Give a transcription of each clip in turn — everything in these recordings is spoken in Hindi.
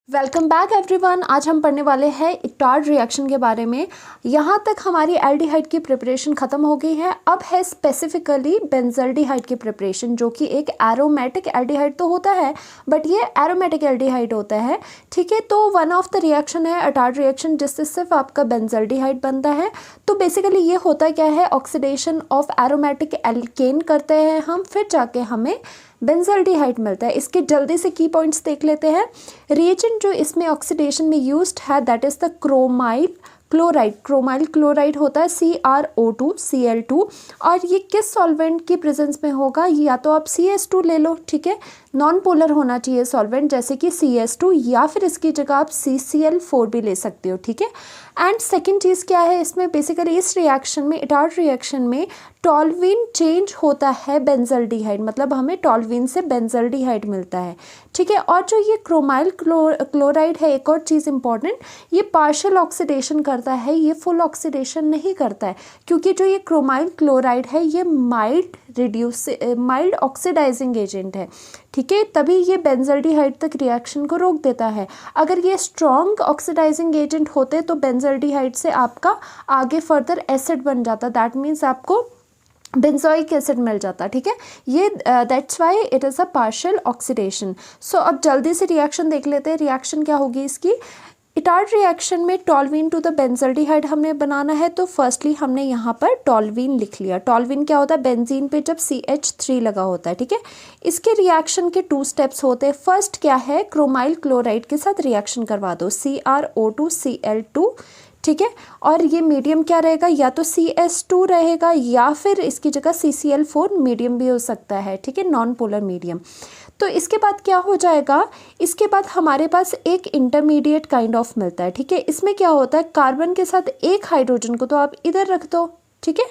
Welcome back everyone. आज हम पढ़ने वाले हैं इटार्ड रिएक्शन के बारे में। यहाँ तक हमारी एल्डिहाइड की प्रिपरेशन ख़त्म हो गई है। अब है स्पेसिफिकली बेंजल्डिहाइड की प्रिपरेशन, जो कि एक एरोमेटिक एल्डिहाइड तो होता है बट ये एरोमेटिक एल्डिहाइड होता है। ठीक है, तो वन ऑफ द रिएक्शन है इटार्ड रिएक्शन, जिससे सिर्फ आपका बेंजल्डिहाइड बनता है। तो बेसिकली ये होता क्या है, ऑक्सीडेशन ऑफ एरोमेटिक एल्केन करते हैं हम, फिर जाके हमें बेंजल्डिहाइड मिलता है। इसके जल्दी से की पॉइंट्स देख लेते हैं। रिएजेंट जो इसमें ऑक्सीडेशन में यूज्ड है that is the chromyl chloride. Chromyl chloride होता है CrO2 Cl2। और ये किस सॉल्वेंट की प्रेजेंस में होगा, या तो आप CS2 ले लो, ठीक है, नॉन पोलर होना चाहिए सॉल्वेंट जैसे कि CS2, या फिर इसकी जगह आप CCl4 भी ले सकते हो, ठीक है। एंड सेकेंड चीज़ क्या है इसमें, बेसिकली इस रिएक्शन में, इटार्ड रिएक्शन में टॉल्यूइन चेंज होता है बेंजल्डिहाइड, मतलब हमें टॉल्यूइन से बेंजल्डिहाइड मिलता है, ठीक है। और जो ये क्रोमाइल क्लोराइड है, एक और चीज़ इंपॉर्टेंट, ये पार्शियल ऑक्सीडेशन करता है, ये फुल ऑक्सीडेशन नहीं करता है, क्योंकि जो ये क्रोमाइल क्लोराइड है ये माइल्ड ऑक्सीडाइजिंग एजेंट है, ठीक है, तभी ये बेंजल्डिहाइड तक रिएक्शन को रोक देता है। अगर ये स्ट्रॉन्ग ऑक्सीडाइजिंग एजेंट होते तो बेंजल्डिहाइड से आपका आगे फर्दर एसिड बन जाता, दैट मीन्स आपको बेंजोइक एसिड मिल जाता, ठीक है। ये that's why it is a partial oxidation. So अब जल्दी से रिएक्शन देख लेते हैं। रिएक्शन क्या होगी इसकी, इटार्ड रिएक्शन में टॉल्यूइन टू द बेंजल्डिहाइड हमने बनाना है, तो फर्स्टली हमने यहाँ पर टॉल्यूइन लिख लिया। टॉल्यूइन क्या होता है, बेंजीन पे जब CH3 लगा होता है, ठीक है। इसके रिएक्शन के 2 स्टेप्स होते हैं। फर्स्ट क्या है, क्रोमाइल क्लोराइड के साथ रिएक्शन करवा दो, CrO2 Cl2, ठीक है। और ये मीडियम क्या रहेगा, या तो CS2 रहेगा या फिर इसकी जगह CCl4 मीडियम भी हो सकता है, ठीक है, नॉन पोलर मीडियम। तो इसके बाद क्या हो जाएगा, इसके बाद हमारे पास एक इंटरमीडिएट काइंड ऑफ मिलता है, ठीक है। इसमें क्या होता है, कार्बन के साथ एक हाइड्रोजन को तो आप इधर रख दो, ठीक है।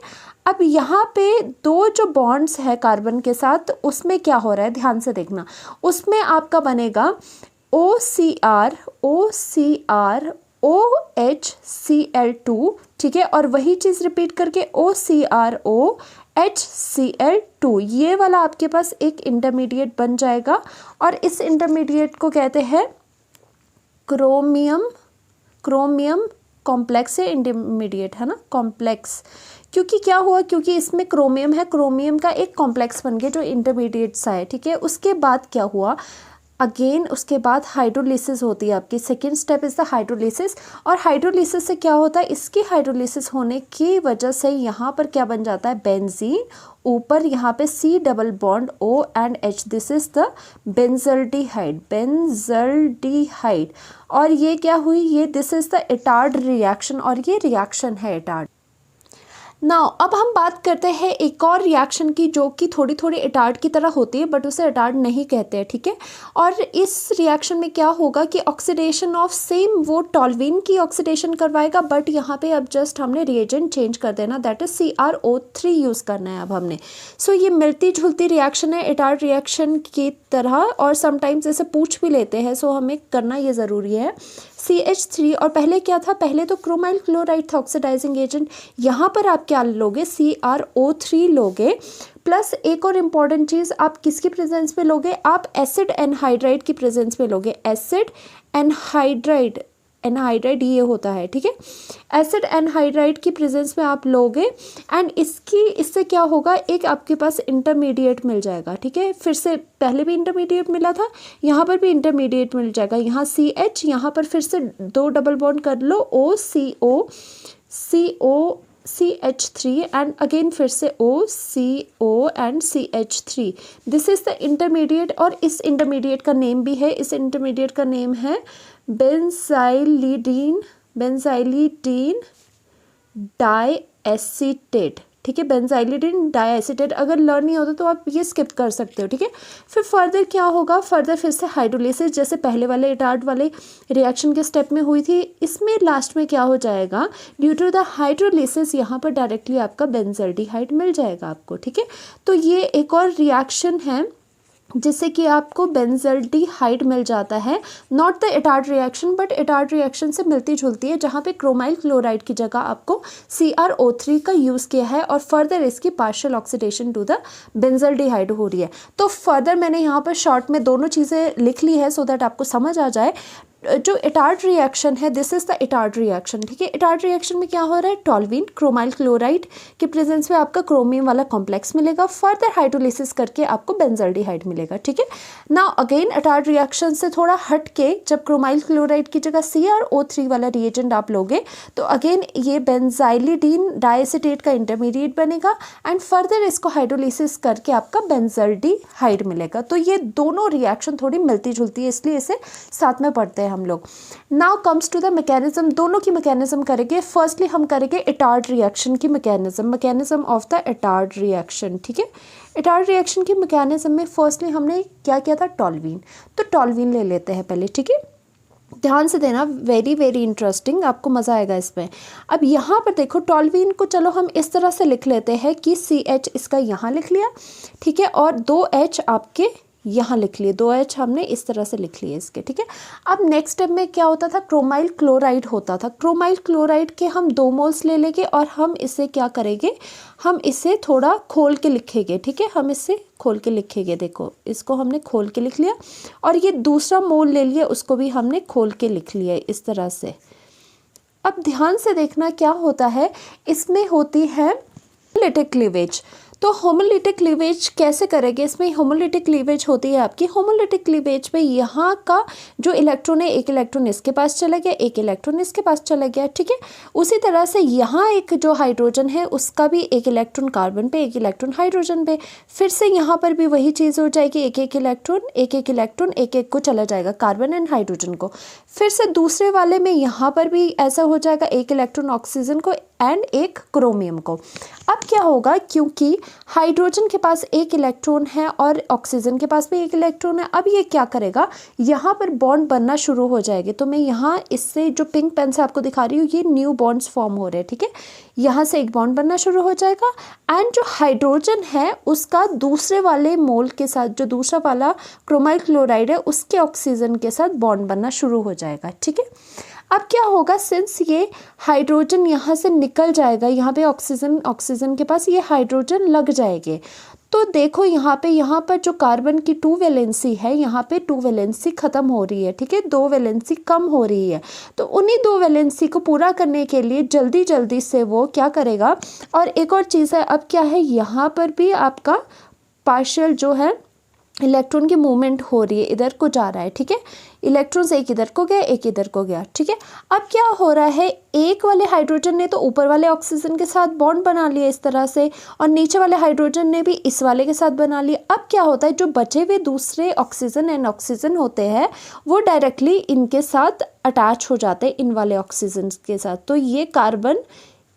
अब यहाँ पे 2 जो बॉन्ड्स है कार्बन के साथ, उसमें क्या हो रहा है ध्यान से देखना, उसमें आपका बनेगा OCr ठीक है, और वही चीज़ रिपीट करके OCrOHCl2, ये वाला आपके पास एक इंटरमीडिएट बन जाएगा। और इस इंटरमीडिएट को कहते हैं क्रोमियम कॉम्प्लेक्स है, इंटरमीडिएट है ना, कॉम्प्लेक्स। क्योंकि क्या हुआ, क्योंकि इसमें क्रोमियम है, क्रोमियम का एक कॉम्प्लेक्स बन गया जो इंटरमीडिएट सा है, ठीक है। उसके बाद क्या हुआ, अगेन उसके बाद हाइड्रोलिसिस होती है आपकी। Second step is the hydrolysis. और हाइड्रोलिसिस से क्या होता है, इसकी हाइड्रोलिसिस होने की वजह से यहाँ पर क्या बन जाता है, बेंजीन, ऊपर यहाँ पे C double bond O and H, this is the benzaldehyde. और ये क्या हुई, ये this is the Etard reaction, और ये रिएक्शन है इटार्ड। नाउ अब हम बात करते हैं एक और रिएक्शन की, जो कि थोड़ी थोड़ी इटार्ड की तरह होती है बट उसे इटार्ड नहीं कहते हैं, ठीक है। और इस रिएक्शन में क्या होगा कि ऑक्सीडेशन ऑफ सेम वो टॉल्यूइन की ऑक्सीडेशन करवाएगा, बट यहाँ पे अब जस्ट हमने रिएजेंट चेंज कर देना, दैट इज CrO3 यूज़ करना है अब हमने। सो ये मिलती जुलती रिएक्शन है इटार्ड रिएक्शन की तरह, और समटाइम्स ऐसे पूछ भी लेते हैं, सो हमें करना ये ज़रूरी है। CH3, और पहले क्या था, पहले तो क्रोमाइल क्लोराइड था ऑक्सीडाइजिंग एजेंट, यहाँ पर आप क्या लोगे, CrO3 लोगे, प्लस एक और इम्पॉर्टेंट चीज़ आप किसकी प्रेजेंस में लोगे, आप एसिड एनहाइड्राइड की प्रेजेंस में लोगे। एसिड एनहाइड्राइड ये होता है, ठीक है, एसिड एनहाइड्राइड की प्रेजेंस में आप लोगे। एंड इससे क्या होगा, एक आपके पास इंटरमीडिएट मिल जाएगा, ठीक है। फिर से पहले भी इंटरमीडिएट मिला था, यहाँ पर भी इंटरमीडिएट मिल जाएगा, यहाँ CH, यहाँ पर फिर से 2 डबल बॉन्ड कर लो, CH3 एंड अगेन फिर से OCO and CH3, this is the intermediate. और इस इंटरमीडिएट का नेम भी है, इस इंटरमीडिएट का नेम है बेंजाइलिडीन डाइएसीटेट, ठीक है, बेंजाइलिडीन डाइएसीटेट। अगर लर्न नहीं होता तो आप ये स्किप कर सकते हो, ठीक है। फिर फर्दर क्या होगा, फर्दर फिर से हाइड्रोलिसिस, जैसे पहले वाले इटार्ड वाले रिएक्शन के स्टेप में हुई थी, इसमें लास्ट में क्या हो जाएगा, ड्यू टू द हाइड्रोलिसिस यहाँ पर डायरेक्टली आपका बेंजल्डिहाइड मिल जाएगा आपको, ठीक है। तो ये एक और रिएक्शन है जिससे कि आपको बेंजल्डिहाइड मिल जाता है, not the Etard reaction but Etard reaction से मिलती जुलती है, जहाँ पे क्रोमाइल क्लोराइड की जगह आपको CrO3 का यूज़ किया है, और फर्दर इसकी partial oxidation to the benzaldehyde हो रही है। तो फर्दर मैंने यहाँ पर शॉर्ट में दोनों चीज़ें लिख ली है सो दैट आपको समझ आ जाए। जो इटार्ड रिएक्शन है, this is the Etard reaction, ठीक है। इटार्ड रिएक्शन में क्या हो रहा है, टोल्यूइन क्रोमाइल क्लोराइड के प्रेजेंस में आपका क्रोमियम वाला कॉम्प्लेक्स मिलेगा, फर्दर हाइड्रोलिसिस करके आपको बेंजल्डिहाइड मिलेगा, ठीक है। नाउ अगेन इटार्ड रिएक्शन से थोड़ा हट के जब क्रोमाइल क्लोराइड की जगह CrO3 वाला रिएजेंट आप लोगे तो अगेन ये बेंजाइलिडीन डाइएसिटेट का इंटरमीडिएट बनेगा एंड फर्दर इसको हाइड्रोलिसिस करके आपका बेंजल्डिहाइड मिलेगा। तो ये दोनों रिएक्शन थोड़ी मिलती जुलती है, इसलिए इसे साथ में पढ़ते हैं हम लोग। Now comes to the mechanism, दोनों की मैकेनिज्म करेंगे। फर्स्टली हम करेंगे इटार्ड रिएक्शन की mechanism of the Etard reaction, ठीक है। इटार्ड रिएक्शन की मैकेनिज्म में फर्स्टली हमने क्या किया था, टोल्यूइन, तो टोल्यूइन ले लेते हैं पहले, ठीक है। ध्यान से देना, वेरी वेरी इंटरेस्टिंग, आपको मज़ा आएगा इसमें। अब यहाँ पर देखो टोल्यूइन को चलो हम इस तरह से लिख लेते हैं कि CH इसका यहाँ लिख लिया, ठीक है, और 2H आपके यहाँ लिख लिए, 2H हमने इस तरह से लिख लिए इसके, ठीक है। अब नेक्स्ट स्टेप में क्या होता था, क्रोमाइल क्लोराइड होता था। क्रोमाइल क्लोराइड के हम 2 मोल्स ले लेंगे और हम इसे क्या करेंगे, हम इसे थोड़ा खोल के लिखेंगे, ठीक है। हम इसे खोल के लिखेंगे, देखो इसको हमने खोल के लिख लिया और ये दूसरा मोल ले लिया, उसको भी हमने खोल के लिख लिया इस तरह से। अब ध्यान से देखना क्या होता है, इसमें होती है होमोलिटिक क्लीवेज। तो होमोलिटिक क्लीवेज कैसे करेंगे, इसमें होमोलिटिक क्लीवेज होती है आपकी। होमोलिटिक क्लीवेज में यहाँ का जो इलेक्ट्रॉन है, एक इलेक्ट्रॉन इसके पास चला गया, एक इलेक्ट्रॉन इसके पास चला गया, ठीक है। उसी तरह से यहाँ एक जो हाइड्रोजन है उसका भी एक इलेक्ट्रॉन कार्बन पे, एक इलेक्ट्रॉन हाइड्रोजन पे, फिर से यहाँ पर भी वही चीज़ हो जाएगी, एक एक इलेक्ट्रॉन एक एक को चला जाएगा, कार्बन एंड हाइड्रोजन को। फिर से दूसरे वाले में यहाँ पर भी ऐसा हो जाएगा, एक इलेक्ट्रॉन ऑक्सीजन को एंड एक क्रोमियम को। अब क्या होगा, क्योंकि हाइड्रोजन के पास एक इलेक्ट्रॉन है और ऑक्सीजन के पास भी एक इलेक्ट्रॉन है, अब ये क्या करेगा, यहाँ पर बॉन्ड बनना शुरू हो जाएंगे। तो मैं यहाँ इससे जो पिंक पेन से आपको दिखा रही हूँ, ये न्यू बॉन्ड्स फॉर्म हो रहे हैं, ठीक है। यहाँ से एक बॉन्ड बनना शुरू हो जाएगा एंड जो हाइड्रोजन है उसका दूसरे वाले मोल के साथ, जो दूसरा वाला क्रोमाइल क्लोराइड है उसके ऑक्सीजन के साथ बॉन्ड बनना शुरू हो जाएगा, ठीक है। अब क्या होगा, सिंस ये हाइड्रोजन यहाँ से निकल जाएगा, यहाँ पे ऑक्सीजन के पास ये हाइड्रोजन लग जाएंगे, तो देखो यहाँ पर जो कार्बन की 2 वैलेंसी है, यहाँ पे 2 वैलेंसी ख़त्म हो रही है, ठीक है, 2 वैलेंसी कम हो रही है। तो उन्हीं 2 वैलेंसी को पूरा करने के लिए जल्दी जल्दी से वो क्या करेगा। और एक और चीज़ है, अब क्या है, यहाँ पर भी आपका पार्शियल जो है इलेक्ट्रॉन की मूवमेंट हो रही है, इधर को जा रहा है, ठीक है। इलेक्ट्रॉन्स एक इधर को गया, एक इधर को गया, ठीक है। अब क्या हो रहा है, एक वाले हाइड्रोजन ने तो ऊपर वाले ऑक्सीजन के साथ बॉन्ड बना लिया इस तरह से, और नीचे वाले हाइड्रोजन ने भी इस वाले के साथ बना लिया। अब क्या होता है, जो बचे हुए दूसरे ऑक्सीजन एंड ऑक्सीजन होते हैं वो डायरेक्टली इनके साथ अटैच हो जाते हैं, इन वाले ऑक्सीजन के साथ। तो ये कार्बन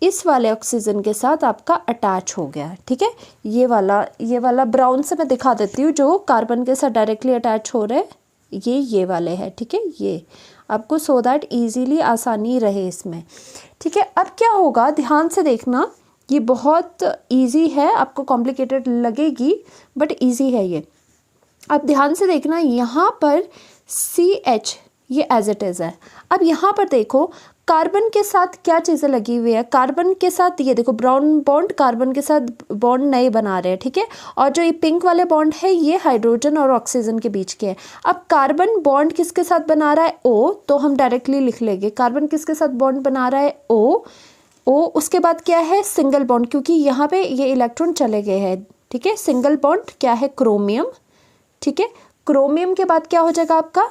इस वाले ऑक्सीजन के साथ आपका अटैच हो गया, ठीक है। ये वाला ब्राउन से मैं दिखा देती हूँ, जो कार्बन के साथ डायरेक्टली अटैच हो रहे हैं, ये वाले हैं, ठीक है। ये आपको सो दैट इजीली आसानी रहे इसमें, ठीक है। अब क्या होगा, ध्यान से देखना, ये बहुत इजी है, आपको कॉम्प्लिकेटेड लगेगी बट इजी है ये। अब ध्यान से देखना, यहाँ पर CH ये एज इट इज़ है। अब यहाँ पर देखो कार्बन के साथ क्या चीज़ें लगी हुई है, कार्बन के साथ ये देखो ब्राउन बॉन्ड कार्बन के साथ बॉन्ड नए बना रहे हैं, ठीक है। और जो ये पिंक वाले बॉन्ड है ये हाइड्रोजन और ऑक्सीजन के बीच के हैं। अब कार्बन बॉन्ड किसके साथ बना रहा है, O, तो हम डायरेक्टली लिख लेंगे कार्बन किसके साथ बॉन्ड बना रहा है, O। उसके बाद क्या है, सिंगल बॉन्ड, क्योंकि यहाँ पे ये इलेक्ट्रॉन चले गए हैं, ठीक है। सिंगल बॉन्ड क्या है, क्रोमियम, ठीक है। क्रोमियम के बाद क्या हो जाएगा आपका,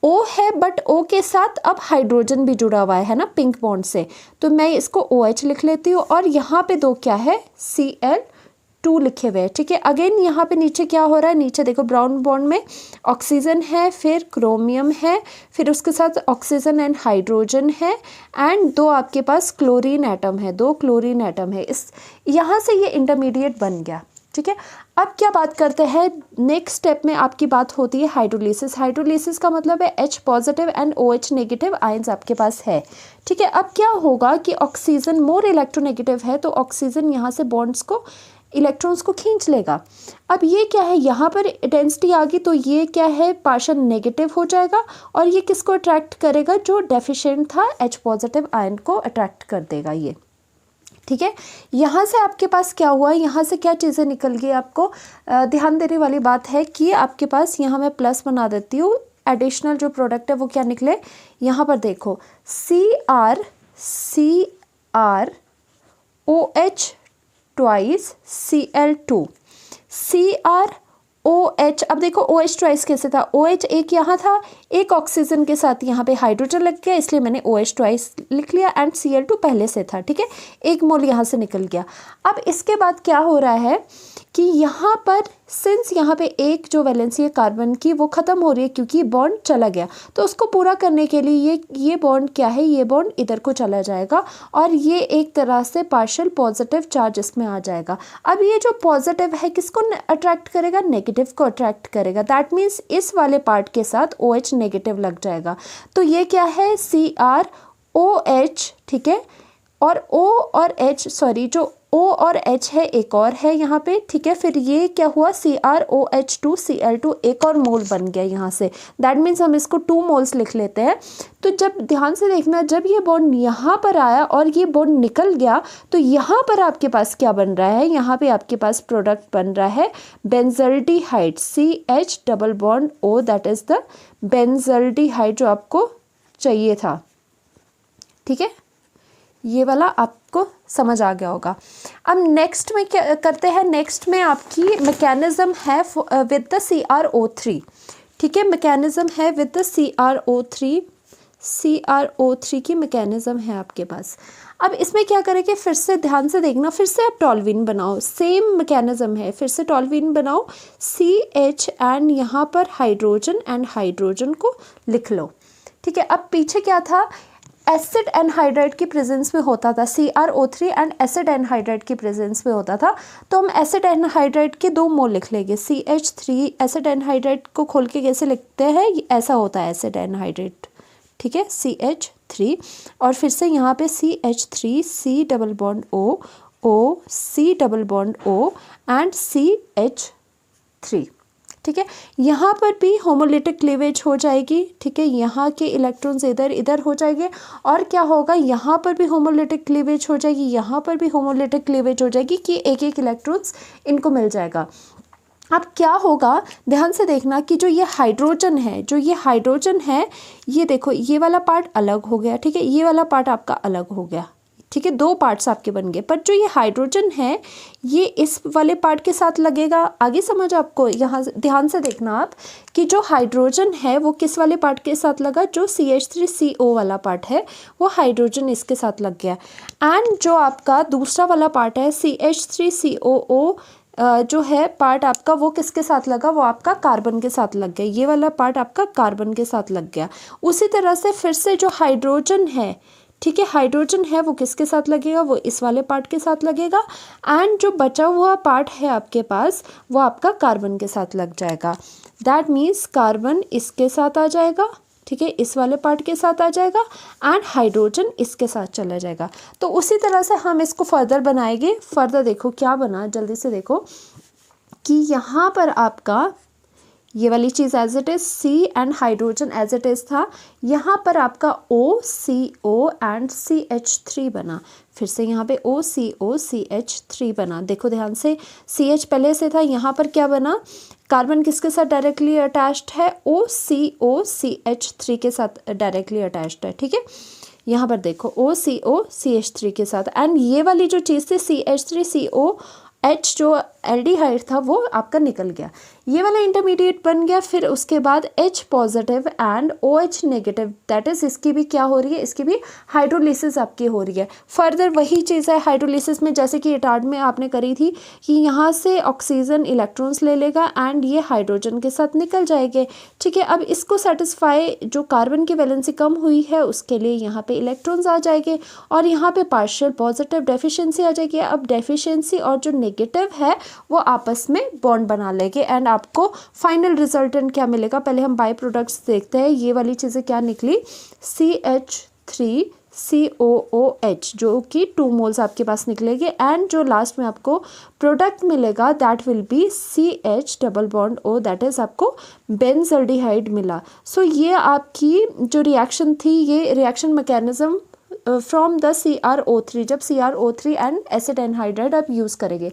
O है, बट O के साथ अब हाइड्रोजन भी जुड़ा हुआ है ना पिंक बॉन्ड से, तो मैं इसको OH लिख लेती हूँ। और यहाँ पे 2 क्या है, Cl2 लिखे हुए हैं, ठीक है। अगेन यहाँ पे नीचे क्या हो रहा है, नीचे देखो ब्राउन बॉन्ड में ऑक्सीजन है, फिर क्रोमियम है, फिर उसके साथ ऑक्सीजन एंड हाइड्रोजन है, एंड 2 आपके पास क्लोरीन एटम है, 2 क्लोरीन एटम है। इस यहाँ से ये इंटरमीडिएट बन गया, ठीक है। अब क्या बात करते हैं, नेक्स्ट स्टेप में आपकी बात होती है हाइड्रोलिसिस। हाइड्रोलिसिस का मतलब है H positive and OH negative ions आपके पास है, ठीक है। अब क्या होगा कि ऑक्सीजन मोर इलेक्ट्रोनेगेटिव है, तो ऑक्सीजन यहाँ से बॉन्ड्स को, इलेक्ट्रॉन्स को खींच लेगा। अब ये क्या है, यहाँ पर डेंसिटी आ गई, तो ये क्या है, पार्शियल नेगेटिव हो जाएगा, और ये किसको अट्रैक्ट करेगा, जो डेफिशिएंट था H पॉजिटिव आयन को अट्रैक्ट कर देगा ये, ठीक है। यहाँ से आपके पास क्या हुआ, यहाँ से क्या चीज़ें निकल गई, आपको ध्यान देने वाली बात है कि आपके पास यहाँ मैं प्लस बना देती हूँ, एडिशनल जो प्रोडक्ट है वो क्या निकले, यहाँ पर देखो CrOH ट्वाइस Cl2 CrOH। अब देखो OH ट्वाइस कैसे था, OH एक यहाँ था, एक ऑक्सीजन के साथ यहाँ पे हाइड्रोजन लग गया, इसलिए मैंने OH ट्वाइस लिख लिया, एंड Cl2 पहले से था, ठीक है, 1 मोल यहाँ से निकल गया। अब इसके बाद क्या हो रहा है कि यहाँ पर सिंस यहाँ पे एक जो वैलेंसी है कार्बन की वो ख़त्म हो रही है क्योंकि बॉन्ड चला गया, तो उसको पूरा करने के लिए ये बॉन्ड क्या है, ये बॉन्ड इधर को चला जाएगा और ये एक तरह से पार्शियल पॉजिटिव चार्ज इसमें आ जाएगा। अब ये जो पॉजिटिव है किसको अट्रैक्ट करेगा, नेगेटिव को अट्रैक्ट करेगा। दैट मीन्स इस वाले पार्ट के साथ OH नेगेटिव लग जाएगा। तो ये क्या है, CrOH, ठीक है, और O और H, सॉरी जो O और H है एक और है यहाँ पे, ठीक है, फिर ये क्या हुआ, CrOH2 Cl2 एक और मोल बन गया यहाँ से। दैट मीन्स हम इसको 2 मोल्स लिख लेते हैं। तो जब ध्यान से देखना, जब ये बॉन्ड यहाँ पर आया और ये बॉन्ड निकल गया तो यहाँ पर आपके पास क्या बन रहा है, यहाँ पे आपके पास प्रोडक्ट बन रहा है benzaldehyde CH double bond O, that is the benzaldehyde जो आपको चाहिए था, ठीक है, ये वाला आपको समझ आ गया होगा। अब नेक्स्ट में क्या करते हैं, नेक्स्ट में आपकी मैकेनिज्म है विद द CrO3, ठीक है, मैकेनिज्म है विद द CrO3 की मैकेनिज्म है आपके पास। अब इसमें क्या करेंगे, फिर से ध्यान से देखना, फिर से आप टॉल्यूइन बनाओ, सेम मैकेनिज्म है, फिर से टॉल्यूइन बनाओ, CH एंड यहाँ पर हाइड्रोजन एंड हाइड्रोजन को लिख लो, ठीक है। अब पीछे क्या था, एसिड एनहाइड्राइड की प्रेजेंस में होता था, CrO3 एंड एसिड एनहाइड्राइड की प्रेजेंस में होता था, तो हम एसिड एनहाइड्राइड के 2 मोल लिख लेंगे, CH3। एसिड एनहाइड्राइड को खोल के कैसे लिखते हैं, ऐसा होता है एसिड एनहाइड्राइड, ठीक है, CH3, और फिर से यहाँ पे CH3 C double bond O C double bond O and CH3, ठीक है। यहाँ पर भी होमोलिटिक क्लीवेज हो जाएगी, ठीक है, यहाँ के इलेक्ट्रॉन्स इधर इधर हो जाएंगे, और क्या होगा, यहाँ पर भी होमोलिटिक क्लीवेज हो जाएगी, यहाँ पर भी होमोलिटिक क्लीवेज हो जाएगी कि एक एक इलेक्ट्रॉन्स इनको मिल जाएगा। अब क्या होगा, ध्यान से देखना कि जो ये हाइड्रोजन है, ये देखो ये वाला पार्ट अलग हो गया, ठीक है, ये वाला पार्ट आपका अलग हो गया, ठीक है, 2 पार्ट्स आपके बन गए, पर जो ये हाइड्रोजन है ये इस वाले पार्ट के साथ लगेगा। आगे समझ आपको, यहाँ ध्यान से देखना आप कि जो हाइड्रोजन है वो किस वाले पार्ट के साथ लगा, जो CH3CO वाला पार्ट है वो हाइड्रोजन इसके साथ लग गया, एंड जो आपका दूसरा वाला पार्ट है CH3COO जो है पार्ट आपका, वो किसके साथ लगा, वो आपका कार्बन के साथ लग गया, ये वाला पार्ट आपका कार्बन के साथ लग गया। उसी तरह से फिर से जो हाइड्रोजन है, ठीक है, हाइड्रोजन है वो किसके साथ लगेगा, वो इस वाले पार्ट के साथ लगेगा, एंड जो बचा हुआ पार्ट है आपके पास वो आपका कार्बन के साथ लग जाएगा। दैट मीन्स कार्बन इसके साथ आ जाएगा, ठीक है, इस वाले पार्ट के साथ आ जाएगा, एंड हाइड्रोजन इसके साथ चला जाएगा। तो उसी तरह से हम इसको फर्दर बनाएंगे। फर्दर देखो क्या बना, जल्दी से देखो कि यहाँ पर आपका ये वाली चीज़ as it is, C and hydrogen as it is था, यहाँ पर आपका OCO एंड CH3 बना, फिर से यहाँ पे OCO CH3 बना। देखो ध्यान से, CH पहले से था, यहाँ पर क्या बना, कार्बन किसके साथ डायरेक्टली अटैच्ड है, OCO CH3 के साथ डायरेक्टली अटैच्ड है, ठीक है। यहाँ पर देखो OCO CH3 के साथ, एंड ये वाली जो चीज़ थी CH3COH जो एल्डिहाइड था वो आपका निकल गया, ये वाला इंटरमीडिएट बन गया। फिर उसके बाद H positive and OH negative, that is इसकी भी क्या हो रही है, इसकी भी हाइड्रोलिसिस आपकी हो रही है। फर्दर वही चीज़ है हाइड्रोलिसिस में, जैसे कि इटार्ड में आपने करी थी कि यहाँ से ऑक्सीजन इलेक्ट्रॉन्स ले लेगा एंड ये हाइड्रोजन के साथ निकल जाएंगे, ठीक है। अब इसको सेटिस्फाई, जो कार्बन की वैलेंसी कम हुई है उसके लिए यहाँ पे इलेक्ट्रॉन्स आ जाएंगे, और यहाँ पे पार्शियल पॉजिटिव डेफिशिएंसी आ जाएगी। अब डेफिशिएंसी और जो नेगेटिव है वो आपस में बॉन्ड बना लेंगे, एंड आपको फाइनल रिजल्टेंट क्या मिलेगा, पहले हम बाई प्रोडक्ट्स देखते हैं। ये वाली चीज़ें क्या निकली, CH3COOH जो कि 2 मोल्स आपके पास निकलेंगे, एंड जो लास्ट में आपको प्रोडक्ट मिलेगा that will be CH double bond O, that is आपको बेंजल्डिहाइड मिला। सो ये आपकी जो रिएक्शन थी, ये reaction mechanism from the CrO3, जब CrO3 एंड एसिड एनहाइड्राइड आप यूज़ करेंगे।